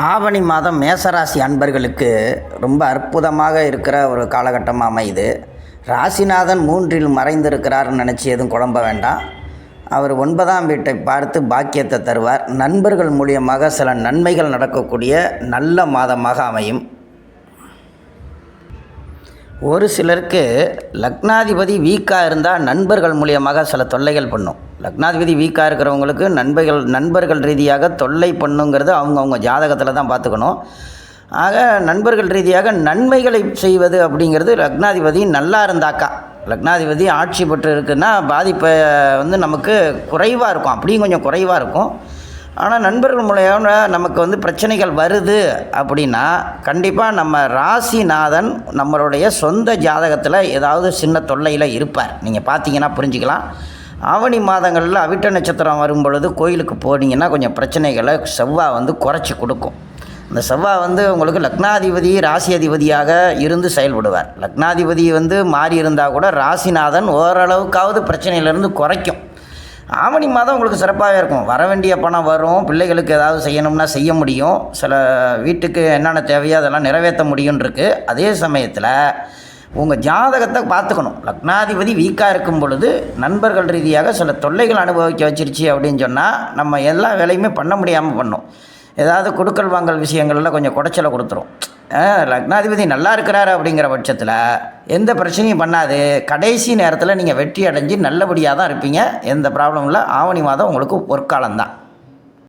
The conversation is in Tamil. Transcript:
ஆவணி மாதம் மேசராசி அன்பர்களுக்கு ரொம்ப அற்புதமாக இருக்கிற ஒரு காலகட்டமாக அமையுது. ராசிநாதன் 3இல் மறைந்திருக்கிறார்னு நினச்சி எதுவும் குழம்ப வேண்டாம். அவர் 9ஆம் வீட்டை பார்த்து பாக்கியத்தை தருவார். நண்பர்கள் மூலியமாக சில நன்மைகள் நடக்கக்கூடிய நல்ல மாதமாக அமையும். ஒரு சிலருக்கு லக்னாதிபதி வீக்காக இருந்தால் நண்பர்கள் மூலியமாக சில தொல்லைகள் பண்ணும். லக்னாதிபதி வீக்காக இருக்கிறவங்களுக்கு நண்பர்கள் ரீதியாக தொல்லை பண்ணுங்கிறது அவங்கவுங்க ஜாதகத்தில் தான் பார்த்துக்கணும். ஆக நண்பர்கள் ரீதியாக நன்மைகளை செய்வது அப்படிங்கிறது லக்னாதிபதி நல்லா இருந்தாக்கா, லக்னாதிபதி ஆட்சி பெற்று இருக்குன்னா பாதிப்பை நமக்கு குறைவாக இருக்கும், அப்படியும் கொஞ்சம் குறைவாக இருக்கும். ஆனால் நண்பர்கள் மூலியம் நமக்கு பிரச்சனைகள் வருது அப்படின்னா கண்டிப்பாக நம்ம ராசிநாதன் நம்மளுடைய சொந்த ஜாதகத்தில் ஏதாவது சின்ன தொல்லையில் இருப்பார். நீங்கள் பார்த்தீங்கன்னா புரிஞ்சுக்கலாம். ஆவணி மாதங்களில் அவிட்ட நட்சத்திரம் வரும் பொழுது கோயிலுக்கு போனீங்கன்னா கொஞ்சம் பிரச்சனைகளை செவ்வாய் குறைச்சி கொடுக்கும். இந்த செவ்வாய் உங்களுக்கு லக்னாதிபதி ராசி அதிபதியாக இருந்து செயல்படுவார். லக்னாதிபதி மாறி இருந்தால் கூட ராசிநாதன் ஓரளவுக்காவது பிரச்சனையிலேருந்து குறைக்கும். ஆவணி மாதம் உங்களுக்கு சிறப்பாகவே இருக்கும். வர வேண்டிய பணம் வரும், பிள்ளைகளுக்கு ஏதாவது செய்யணும்னா செய்ய முடியும், சில வீட்டுக்கு என்னென்ன தேவையோ அதெல்லாம் நிறைவேற்ற முடியும்னு இருக்குது. அதே சமயத்தில் உங்கள் ஜாதகத்தை பார்த்துக்கணும். லக்னாதிபதி வீக்காக இருக்கும் பொழுது நண்பர்கள் ரீதியாக சில தொல்லைகள் அனுபவிக்க வச்சிருச்சு அப்படின்னு சொன்னால் நம்ம எல்லா வேலையுமே பண்ண முடியாமல் பண்ணோம். ஏதாவது கொடுக்கல் வாங்கல் விஷயங்களில் கொஞ்சம் குடைச்சலை கொடுத்துரும். லக்னாதிபதி நல்லா இருக்கிறாரு அப்படிங்கிற பட்சத்தில் எந்த பிரச்சனையும் பண்ணாது. கடைசி நேரத்தில் நீங்கள் வெற்றி அடைஞ்சு நல்லபடியாக தான் இருப்பீங்க. எந்த ப்ராப்ளமும் இல்லை. ஆவணி மாதம் உங்களுக்கு பொற்காலம்தான்.